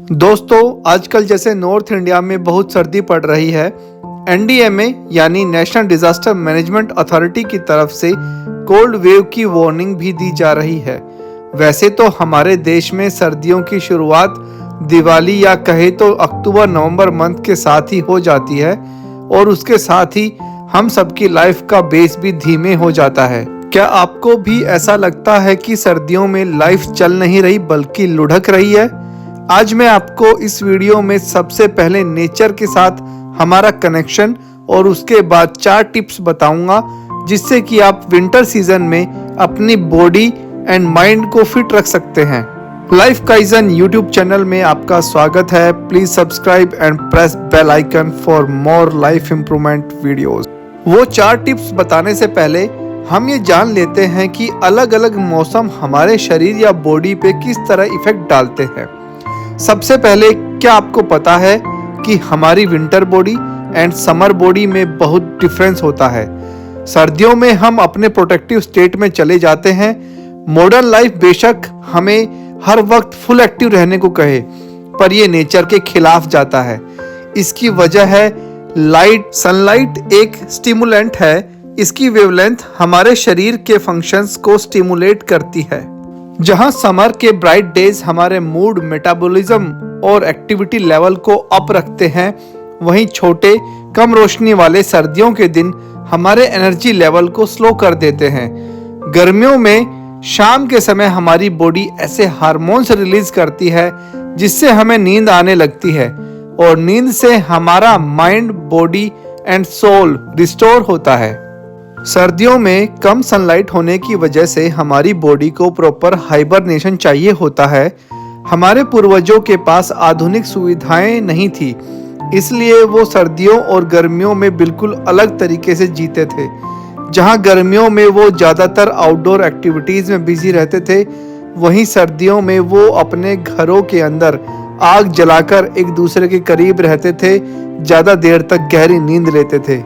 दोस्तों, आजकल जैसे नॉर्थ इंडिया में बहुत सर्दी पड़ रही है, एनडीएमए यानी नेशनल डिजास्टर मैनेजमेंट अथॉरिटी की तरफ से कोल्ड वेव की वार्निंग भी दी जा रही है। वैसे तो हमारे देश में सर्दियों की शुरुआत दिवाली या कहे तो अक्टूबर-नवंबर मंथ के साथ ही हो जाती है और उसके साथ ही हम सबकी लाइफ का बेस भी धीमे हो जाता है। क्या आपको भी ऐसा लगता है कि सर्दियों में लाइफ चल नहीं रही बल्कि लुढ़क रही है? आज मैं आपको इस वीडियो में सबसे पहले नेचर के साथ हमारा कनेक्शन और उसके बाद 4 टिप्स बताऊंगा जिससे कि आप विंटर सीजन में अपनी बॉडी एंड माइंड को फिट रख सकते हैं। लाइफ काइजन यूट्यूब चैनल में आपका स्वागत है। Please subscribe and press bell icon for more life improvement videos. वो 4 टिप्स बताने से पहले हम ये जान लेते हैं कि अलग अलग मौसम हमारे शरीर या बॉडी पे किस तरह इफेक्ट डालते हैं। सबसे पहले, क्या आपको पता है कि हमारी winter body and summer body में बहुत डिफरेंस होता है। सर्दियों में हम अपने प्रोटेक्टिव स्टेट में चले जाते हैं। मॉडर्न लाइफ बेशक हमें हर वक्त फुल एक्टिव रहने को कहे, पर ये नेचर के खिलाफ जाता है। इसकी वजह है लाइट। सनलाइट एक स्टिमुलेंट है। इसकी वेवलेंथ हमारे शरीर के फंक्शंस को स्टिमुलेट करती है। जहां समर के ब्राइट डेज हमारे मूड, मेटाबॉलिज्म और एक्टिविटी लेवल को अप रखते हैं, वहीं छोटे कम रोशनी वाले सर्दियों के दिन हमारे एनर्जी लेवल को स्लो कर देते हैं। गर्मियों में शाम के समय हमारी बॉडी ऐसे हार्मोन्स रिलीज करती है जिससे हमें नींद आने लगती है और नींद से हमारा mind, body and soul restore होता है। सर्दियों में कम सनलाइट होने की वजह से हमारी बॉडी को प्रॉपर हाइबरनेशन चाहिए होता है। हमारे पूर्वजों के पास आधुनिक सुविधाएं नहीं थी, इसलिए वो सर्दियों और गर्मियों में बिल्कुल अलग तरीके से जीते थे। जहां गर्मियों में वो ज़्यादातर आउटडोर एक्टिविटीज़ में बिजी रहते थे, वहीं सर्दियों में वो अपने घरों के अंदर आग जलाकर एक दूसरे के करीब रहते थे, ज़्यादा देर तक गहरी नींद लेते थे।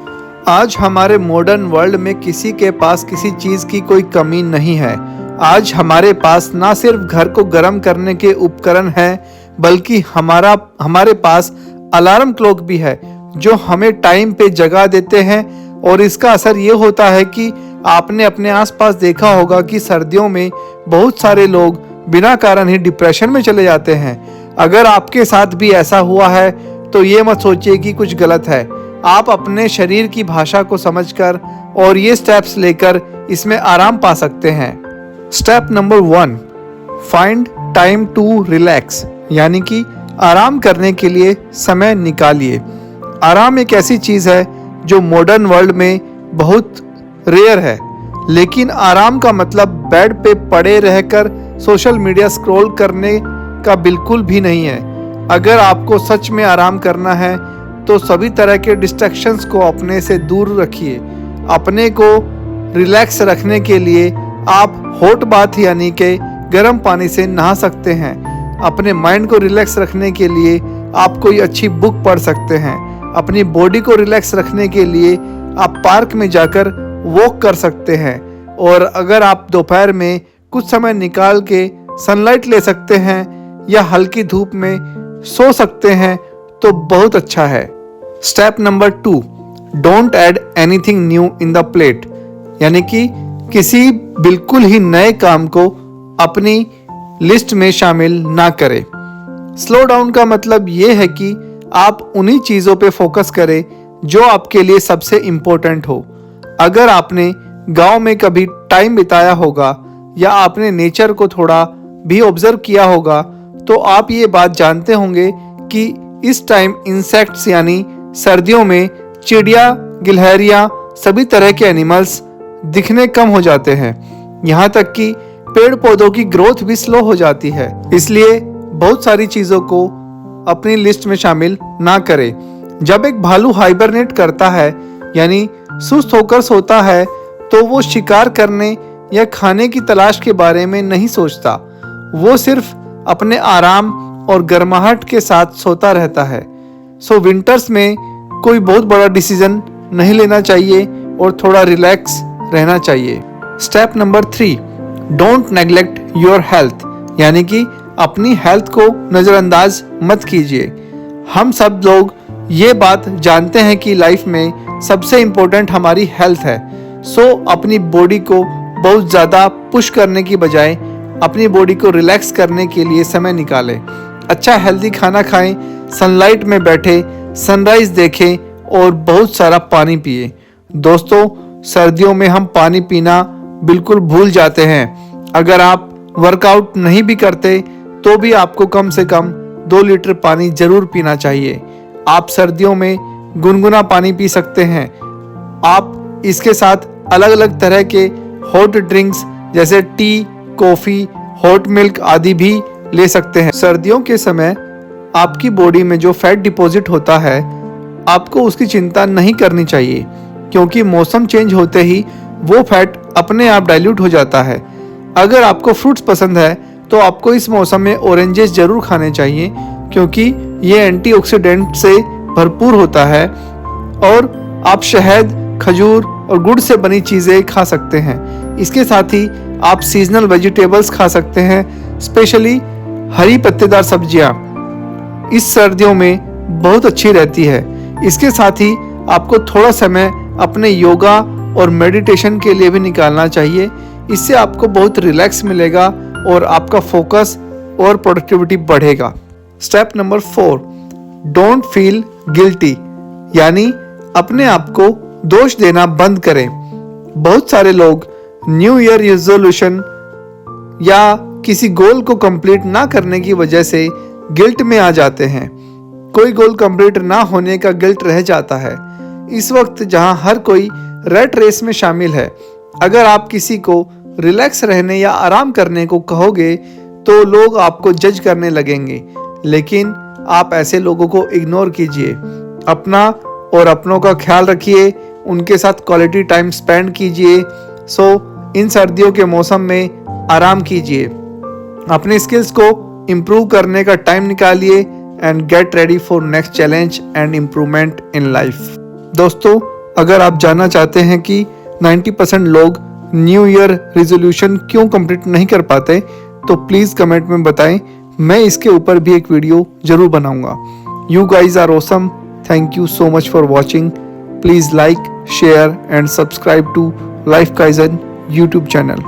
आज हमारे मॉडर्न वर्ल्ड में किसी के पास किसी चीज़ की कोई कमी नहीं है। आज हमारे पास ना सिर्फ घर को गर्म करने के उपकरण हैं, बल्कि हमारे पास अलार्म क्लॉक भी है जो हमें टाइम पे जगा देते हैं। और इसका असर ये होता है कि आपने अपने आसपास देखा होगा कि सर्दियों में बहुत सारे लोग बिना कारण ही डिप्रेशन में चले जाते हैं। अगर आपके साथ भी ऐसा हुआ है तो ये मत सोचिए कि कुछ गलत है। आप अपने शरीर की भाषा को समझकर और ये स्टेप्स लेकर इसमें आराम पा सकते हैं। Step number 1, find time to relax, यानी कि आराम करने के लिए समय निकालिए। आराम एक ऐसी चीज़ है जो मॉडर्न वर्ल्ड में बहुत रेयर है, लेकिन आराम का मतलब बेड पे पड़े रहकर सोशल मीडिया स्क्रॉल करने का बिल्कुल भी नहीं है। अगर आपको सच में आराम करना है तो सभी तरह के डिस्ट्रैक्शंस को अपने से दूर रखिए। अपने को रिलैक्स रखने के लिए आप हॉट बाथ यानी कि गर्म पानी से नहा सकते हैं। अपने माइंड को रिलैक्स रखने के लिए आप कोई अच्छी बुक पढ़ सकते हैं। अपनी बॉडी को रिलैक्स रखने के लिए आप पार्क में जाकर वॉक कर सकते हैं। और अगर आप दोपहर में कुछ समय निकाल के सनलाइट ले सकते हैं या हल्की धूप में सो सकते हैं तो बहुत अच्छा है। Step number 2, don't add anything new in the plate, यानी कि किसी बिल्कुल ही नए काम को अपनी लिस्ट में शामिल ना करें। स्लो डाउन का मतलब ये है कि आप उन्हीं चीज़ों पे फोकस करें जो आपके लिए सबसे इम्पोर्टेंट हो। अगर आपने गांव में कभी टाइम बिताया होगा या आपने नेचर को थोड़ा भी ऑब्जर्व किया होगा तो आप ये बात जानते होंगे कि इस टाइम इंसेक्ट्स यानी सर्दियों में चिड़िया, गिलहरियां, सभी तरह के एनिमल्स दिखने कम हो जाते हैं। यहाँ तक कि पेड़ पौधों की ग्रोथ भी स्लो हो जाती है। इसलिए बहुत सारी चीज़ों को अपनी लिस्ट में शामिल ना करें। जब एक भालू हाइबरनेट करता है यानी सुस्त होकर सोता है तो वो शिकार करने या खाने की तलाश के बारे में नहीं सोचता। वो सिर्फ अपने आराम और गर्माहट के साथ सोता रहता है। सो विंटर्स में कोई बहुत बड़ा डिसीजन नहीं लेना चाहिए और थोड़ा रिलैक्स रहना चाहिए। Step number 3, don't neglect your health, यानी कि अपनी हेल्थ को नज़रअंदाज मत कीजिए। हम सब लोग ये बात जानते हैं कि लाइफ में सबसे इम्पोर्टेंट हमारी हेल्थ है। सो अपनी बॉडी को बहुत ज़्यादा पुश करने की बजाय अपनी बॉडी को रिलैक्स करने के लिए समय निकालें। अच्छा हेल्दी खाना खाएं, सनलाइट में बैठे, सनराइज देखें और बहुत सारा पानी पिए। दोस्तों, सर्दियों में हम पानी पीना बिल्कुल भूल जाते हैं। अगर आप वर्कआउट नहीं भी करते तो भी आपको कम से कम 2 लीटर पानी जरूर पीना चाहिए। आप सर्दियों में गुनगुना पानी पी सकते हैं। आप इसके साथ अलग अलग तरह के हॉट ड्रिंक्स जैसे टी, कॉफ़ी, हॉट मिल्क आदि भी ले सकते हैं। सर्दियों के समय आपकी बॉडी में जो फैट डिपॉजिट होता है, आपको उसकी चिंता नहीं करनी चाहिए, क्योंकि मौसम चेंज होते ही वो फैट अपने आप डाइल्यूट हो जाता है। अगर आपको फ्रूट्स पसंद है तो आपको इस मौसम में ऑरेंजेस जरूर खाने चाहिए, क्योंकि ये एंटीऑक्सीडेंट से भरपूर होता है। और आप शहद, खजूर और गुड़ से बनी चीज़ें खा सकते हैं। इसके साथ ही आप सीजनल वेजिटेबल्स खा सकते हैं, स्पेशली हरी पत्तेदार सब्जियां इस सर्दियों में बहुत अच्छी रहती है। इसके साथ ही आपको थोड़ा समय अपने योगा और मेडिटेशन के लिए भी निकालना चाहिए। इससे आपको बहुत रिलैक्स मिलेगा और आपका फोकस और प्रोडक्टिविटी बढ़ेगा। Step number 4, don't feel guilty, यानी अपने आप को दोष देना बंद करें। बहुत सारे लोग न्यू ईयर रिजोल्यूशन या किसी गोल को कंप्लीट ना करने की वजह से गिल्ट में आ जाते हैं। कोई गोल कंप्लीट ना होने का गिल्ट रह जाता है। इस वक्त जहां हर कोई रैट रेस में शामिल है, अगर आप किसी को रिलैक्स रहने या आराम करने को कहोगे तो लोग आपको जज करने लगेंगे। लेकिन आप ऐसे लोगों को इग्नोर कीजिए। अपना और अपनों का ख्याल रखिए, उनके साथ क्वालिटी टाइम स्पेंड कीजिए। इन सर्दियों के मौसम में आराम कीजिए, अपने स्किल्स को इम्प्रूव करने का टाइम निकालिए and get ready for next challenge and improvement in life. दोस्तों, अगर आप जानना चाहते हैं कि 90% लोग न्यू ईयर रिजोल्यूशन क्यों कंप्लीट नहीं कर पाते, तो प्लीज़ कमेंट में बताएं। मैं इसके ऊपर भी एक वीडियो जरूर बनाऊंगा। You guys are awesome. Thank you so much for watching. Please like, share and subscribe to life kaizen YouTube channel.